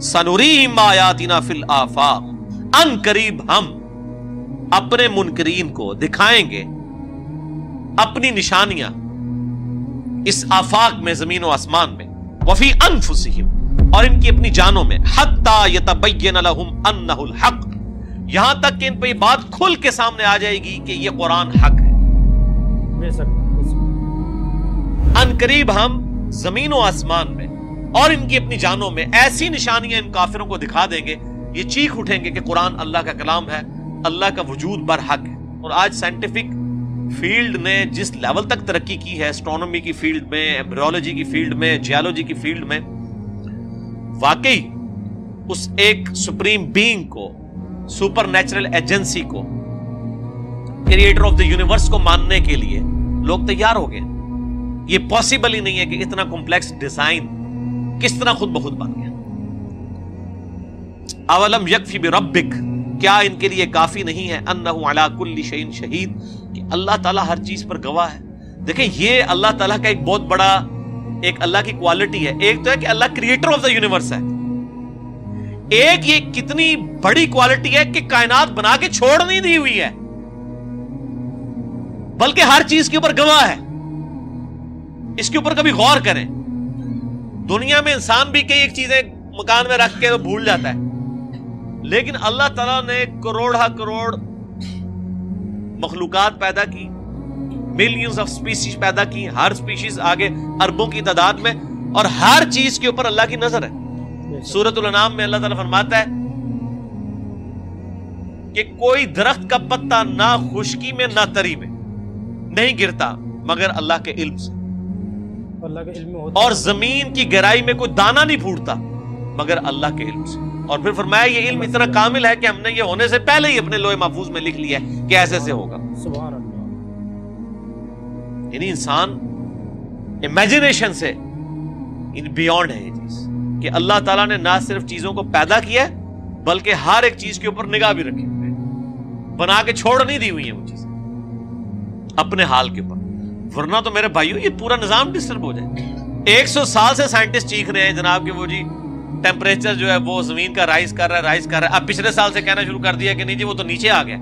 सनुरीहिम आयातिना fill आफाक, अन करीब हम अपने मुनकरीन को दिखाएंगे अपनी निशानियां इस आफाक में, जमीन और आसमान में, वफी अनफुसिहिम, और इनकी अपनी जानों में, हत्ता यतबय्यन लहुम अन्नहुल हक, यहां तक कि इन पे बात खुल के सामने आ जाएगी कि ये कुरान हक है। अनकरीब हम जमीन और आसमान में और इनकी अपनी जानों में ऐसी निशानियां इन काफिरों को दिखा देंगे, ये चीख उठेंगे कि कुरान अल्लाह का कलाम है, अल्लाह का वजूद बरहक है। और आज साइंटिफिक फील्ड ने जिस लेवल तक तरक्की की है, एस्ट्रोनॉमी की फील्ड में, एम्ब्रियोलॉजी की फील्ड में, जियोलॉजी की फील्ड में, वाकई उस एक सुप्रीम बीइंग को, सुपर नेचुरल एजेंसी को, क्रिएटर ऑफ द यूनिवर्स को मानने के लिए लोग तैयार हो गए। ये पॉसिबल ही नहीं है कि इतना कॉम्प्लेक्स डिजाइन किस तरह खुद बखुद बन गया। अवलम यकफी बिरब्बिक, क्या इनके लिए काफी नहीं है, अन्नहु अला कुल्ली शैइन शहीद, कि अल्लाह ताला हर चीज पर गवाह है। देखिए, ये अल्लाह ताला का एक बहुत बड़ा, एक अल्लाह की क्वालिटी है। एक तो है कि अल्लाह क्रिएटर ऑफ द यूनिवर्स है, एक ये कितनी बड़ी क्वालिटी है कि कायनात बना के छोड़ नहीं दी हुई है, बल्कि हर चीज के ऊपर गवाह है। इसके ऊपर कभी गौर करें। दुनिया में इंसान भी कई एक चीजें मकान में रख के तो भूल जाता है, लेकिन अल्लाह ताला ने करोड़ा करोड़ मखलूकात पैदा की, मिलियंस ऑफ स्पीशीज पैदा की, हर स्पीशीज आगे अरबों की तादाद में, और हर चीज के ऊपर अल्लाह की नजर है। सूरतुल अनाम में अल्लाह ताला फरमाता है कि कोई दरख्त का पत्ता ना खुश्की में ना तरी में नहीं गिरता मगर अल्लाह के इल्म से, अल्लाह के इल्म में होता, और जमीन की गहराई में कोई दाना नहीं फूटता मगर अल्लाह के इल्म से। और फिर फरमाया ये इल्म इतना कामिल है कि हमने ये होने से पहले ही अपने लोहे महफूज में लिख लिया है कि ऐसे से होगा। सुभान अल्लाह। यानी इंसान इमेजिनेशन से बियॉन्ड है ये चीज, कि अल्लाह ताला ने ना सिर्फ चीजों को पैदा किया है बल्कि हर एक चीज के ऊपर निगाह भी रखी हुई है, बना के छोड़ नहीं दी हुई है वो चीज अपने हाल के ऊपर। वरना तो मेरे भाइयों ये पूरा निजाम डिस्टर्ब हो जाए। 100 साल से साइंटिस्ट चीख रहे हैं जनाब कि वो जी टेम्परेचर जो है वो जमीन का राइज कर रहा है, अब पिछले साल से कहना शुरू कर दिया कि नहीं जी वो तो नीचे आ गया।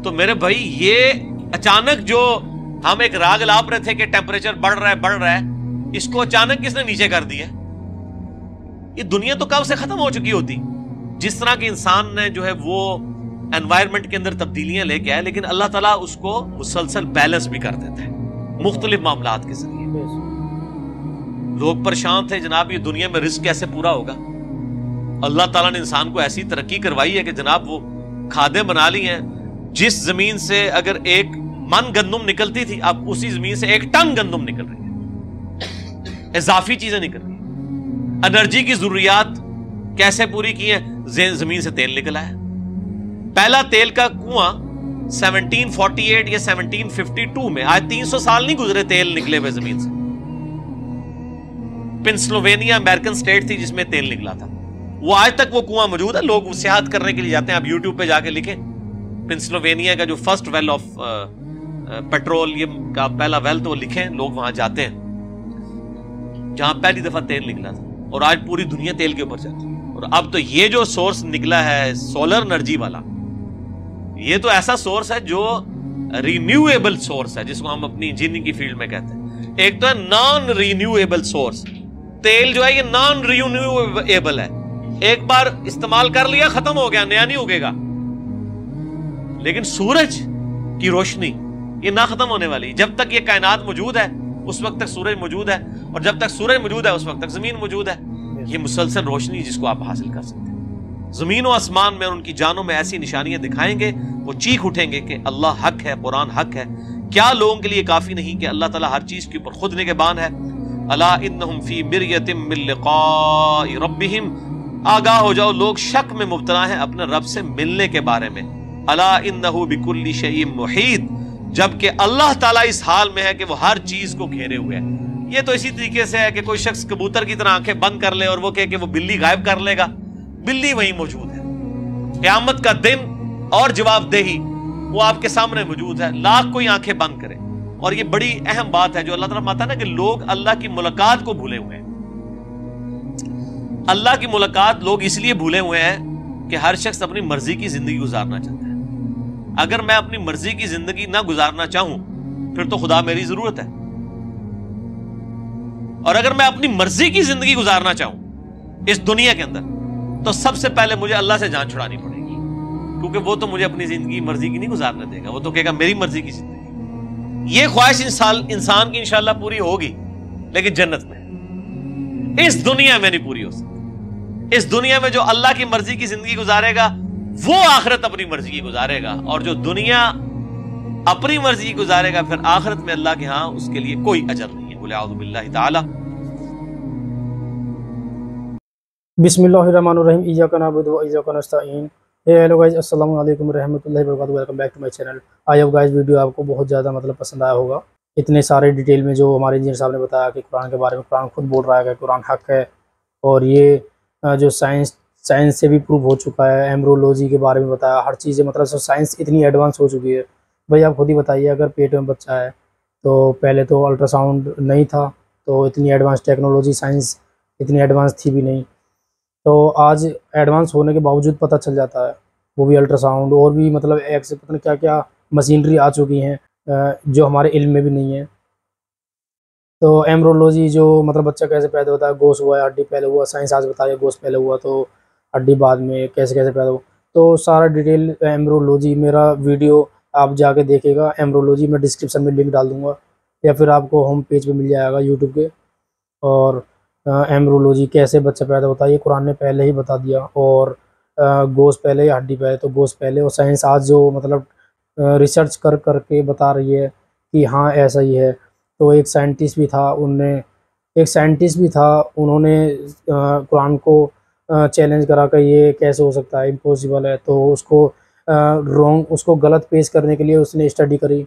तो मेरे भाई ये अचानक जो हम एक राग लाप रहे थे कि टेम्परेचर बढ़ रहा है, इसको अचानक किसने नीचे कर दिया? ये दुनिया तो कब से खत्म हो चुकी होती। जिस तरह के इंसान ने जो है वो एनवायरनमेंट के अंदर तब्दीलियां लेके आए, लेकिन अल्लाह ताला उसको मुसलसल बैलेंस भी कर देता है मुख्तलिफ मामलात के जरिए। लोग परेशान थे जनाब ये दुनिया में रिस्क कैसे पूरा होगा। अल्लाह ताला ने इंसान को ऐसी तरक्की करवाई है कि जनाब वो खादें बना ली हैं, जिस जमीन से अगर 1 मन गंदुम निकलती थी अब उसी जमीन से 1 टन गंदुम निकल रही है, इजाफी चीजें निकल रही है। एनर्जी की जरूरियात कैसे पूरी की है? जमीन से तेल निकला है। पहला तेल का कुआं 1748 या 1752 में, आज 300 साल नहीं गुजरे तेल निकले हुए जमीन से। पेंसिल्वेनिया अमेरिकन स्टेट थी जिसमें तेल निकला था, वो आज तक वो कुआं मौजूद है। लोग सियाहत करने के लिए जाते हैं, आप यूट्यूब पे जाके लिखें पेंसिल्वेनिया का जो फर्स्ट वेल ऑफ पेट्रोलियम का पहला वेल, तो लिखें, लोग वहां जाते हैं जहां पहली दफा तेल निकला था। और आज पूरी दुनिया तेल के ऊपर चलती है। और अब तो ये जो सोर्स निकला है सोलर एनर्जी वाला, ये तो ऐसा सोर्स है जो रिन्यूएबल सोर्स है, जिसको हम अपनी इंजीनियरिंग की फील्ड में कहते हैं। एक तो है नॉन रिन्यूएबल सोर्स, तेल जो है ये नॉन रिन्यूएबल है, एक बार इस्तेमाल कर लिया खत्म हो गया, नया नहीं उगेगा। लेकिन सूरज की रोशनी ये ना खत्म होने वाली। जब तक ये कायनात मौजूद है उस वक्त तक सूरज मौजूद है, और जब तक सूरज मौजूद है उस वक्त तक जमीन मौजूद है। ये मुसलसल रोशनी जिसको आप हासिल कर सकते हैं। जमीन और आसमान में उनकी जानों में ऐसी निशानियां दिखाएंगे, वो चीख उठेंगे कि अल्लाह हक है, कुरान हक है। क्या लोगों के लिए काफी नहीं कि अल्लाह ताला हर चीज के ऊपर खुद निगहबान है? अला इन्नहुम फी मिर्यतिम मिन लिक़ाइ रब्बिहिम, आगाह हो जाओ लोग शक में मुब्तला हैं अपने रब से मिलने के बारे में। अला इन्नहु बिकुल्ली शैइन मुहीत, जबकि अल्लाह ताला इस हाल में है कि वो हर चीज को घेरे हुए है। ये तो इसी तरीके से है कि कोई शख्स कबूतर की तरह आंखें बंद कर ले और वो कहे कि वो बिल्ली गायब कर लेगा, बिल्ली वहीं मौजूद है। क़यामत का दिन और जवाबदेही वो आपके सामने मौजूद है, लाख कोई आंखें बंद करे। और ये बड़ी अहम बात है जो अल्लाह ताला माता है ना कि लोग अल्लाह की मुलाकात को भूले हुए हैं। اللہ کی ملاقات لوگ اس لیے بھولے ہوئے ہیں کہ ہر شخص اپنی مرضی کی زندگی گزارنا چاہتا ہے۔ اگر میں اپنی مرضی کی زندگی نہ گزارنا چاہوں پھر تو خدا میری ضرورت ہے، اور اگر میں اپنی مرضی کی زندگی گزارنا چاہوں اس دنیا کے اندر تو سب سے پہلے مجھے اللہ سے جان چھڑانی پڑے گی، کیونکہ وہ تو مجھے اپنی زندگی مرضی کی نہیں گزارنے دے گا، وہ تو کہے گا میری مرضی کی زندگی۔ یہ خواہش انسان کی انشاءاللہ پوری ہوگی، لیکن جنت میں، اس دنیا میں نہیں پوری ہو سکتی۔ اس دنیا میں جو اللہ کی مرضی کی زندگی گزارے گا وہ آخرت اپنی مرضی کی گزارے گا، اور جو دنیا اپنی مرضی کی گزارے گا پھر آخرت میں اللہ کے ہاں اس کے لیے کوئی اجر نہیں ہے۔ بولے اعوذ باللہ تعالی۔ بسم اللہ الرحمن الرحیم، ایاک نعبد و ایاک نستعین۔ ہیلو گائز، السلام علیکم ورحمۃ اللہ وبرکاتہ، welcome back to my channel. I hope guys video آپ کو بہت زیادہ پسند آیا ہوگا۔ اتنے سارے ڈیٹیل میں جو ہمارے انجینئر صاحب نے بتایا کہ قرآن کے بارے میں، قرآن خود بول رہا ہے کہ قرآن حق ہے، اور یہ جو سائنس سے بھی پروو ہو چکا ہے، ایمبرولوجی کے بارے میں بتایا، ہر چیزیں سائنس اتنی ایڈوانس ہو چکی ہے۔ بھائی آپ خود ہی بتائیے، اگر پیٹ میں بچہ ہے تو پہلے تو الٹرا ساؤنڈ نہیں تھا، تو اتنی ایڈوانس ٹیکنالوجی، سائنس اتنی ایڈوانس تھی بھی نہیں، تو آج ایڈوانس ہونے کے باوجود پتہ چل جاتا ہے، وہ بھی الٹرا ساؤنڈ، اور بھی ایک سے پتہ نہیں کیا کیا مشینری آ چکی ہیں جو ہمارے علم میں بھی نہیں ہے۔ تو ایمبرولوجی جو بچہ کیسے پیدا ہوتا ہے، گوشت ہوا ہے ہڈی پہلے ہوا، سائنس آج بتا رہی ہے گوشت پہلے ہوا تو ہڈی بعد میں، کیسے پیدا ہوا، تو سارا ڈیٹیل ایمبرولوجی میرا ویڈیو آپ جا کے دیکھے گا، ایمبرولوجی میں ڈسکرپشن میں لنک ڈال دوں گا، یا پھر آپ کو ہوم پیج پہ مل جائے گا یوٹیوب کے۔ اور ایمبرولوجی کیسے بچہ پیدا ہوتا ہے یہ قرآن نے پہلے ہی بتا دیا، اور گوشت پہلے یا ہڈی پہلے، تو گوشت پہلے، اور سائنس آج جو ریسرچ کر کے بتا رہی ہے کہ ہاں ایسا ہی ہے۔ تو ایک سائنٹسٹ بھی تھا، انہوں نے قرآن کو چیلنج کرا کہ یہ کیسے ہو سکتا ہے، امپاسبل ہے، تو اس کو غلط پیش کرنے کے لیے اس نے اسٹڈی کری،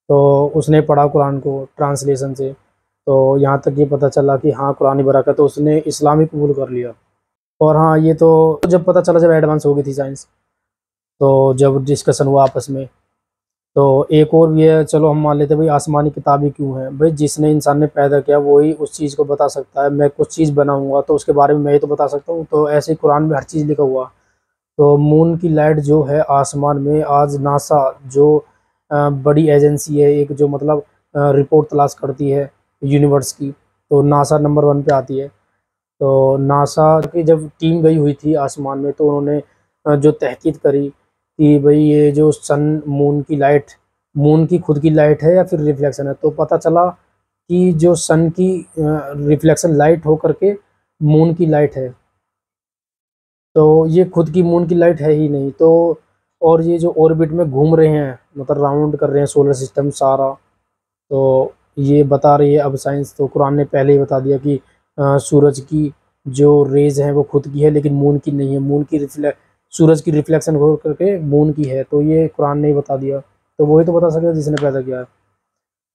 تو اس نے پڑھا قرآن کو ٹرانسلیشن سے، تو یہاں تک یہ پتہ چلا کہ ہاں قرآن برکت، تو اس نے اسلام ہی قبول کر لیا۔ اور ہاں یہ تو جب پتہ چلا جب ایڈوانس ہو گئی تھی سائنس، تو جب ڈسکشن ہوا آپس میں، تو ایک اور بھی ہے، چلو ہم مان لیتے ہیں بھائی آسمانی کتابیں کیوں ہیں، بھائی جس نے انسان نے پیدا کیا وہی اس چیز کو بتا سکتا ہے۔ میں کچھ چیز بناؤں گا تو اس کے بارے میں ہی تو بتا سکتا ہوں، تو ایسے ہی قرآن میں ہر چیز لکھا ہوا۔ تو مون کی لائٹ جو ہے آسمان میں، آج ناسا جو بڑی ایجنسی ہے، ایک جو رپورٹ تلاش کرتی ہے یونیورس کی، تو ناسا نمبر 1 پہ آتی ہے۔ تو ناسا کی جب ٹیم گئی ہوئی تھی آسمان میں، تو انہوں نے جو تحقیق کری کہ بھئی یہ جو مون کی لائٹ، مون کی خود کی لائٹ ہے یا پھر ریفلیکشن ہے، تو پتہ چلا کہ جو سن کی ریفلیکشن لائٹ ہو کر کے مون کی لائٹ ہے، تو یہ خود کی مون کی لائٹ ہے ہی نہیں۔ تو اور یہ جو اوربٹ میں گھوم رہے ہیں، راؤنڈ کر رہے ہیں سولر سسٹم سارا، تو یہ بتا رہی ہے اب سائنس، تو قرآن نے پہلے ہی بتا دیا کہ سورج کی جو ریز ہیں وہ خود کی ہے لیکن مون کی نہیں ہے، سورج کی ریفلیکشن ہو کر کے مون کی ہے، تو یہ قرآن نے ہی بتا دیا، تو وہی تو بتا سکتا ہے جس نے پیدا کیا ہے۔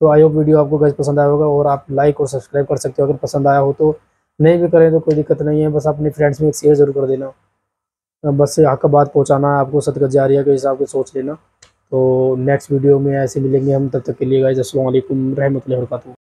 تو آئی ہوپ ویڈیو آپ کو گائز پسند آیا ہوگا، اور آپ لائک اور سبسکرائب کر سکتے ہو اگر پسند آیا ہو، تو نہیں بھی کریں تو کوئی دقت نہیں ہے، بس اپنے فرینڈس میں ایک شیئر ضرور کر دینا، بس حق کا بات پہنچانا ہے آپ کو، صدقہ جاریہ کے حساب سے سوچ لینا۔ تو نیکسٹ ویڈیو میں ایسے ملیں گے ہم، تب تک کے لیے گائز السلام علیکم رحمۃ اللہ وبرکاتہ۔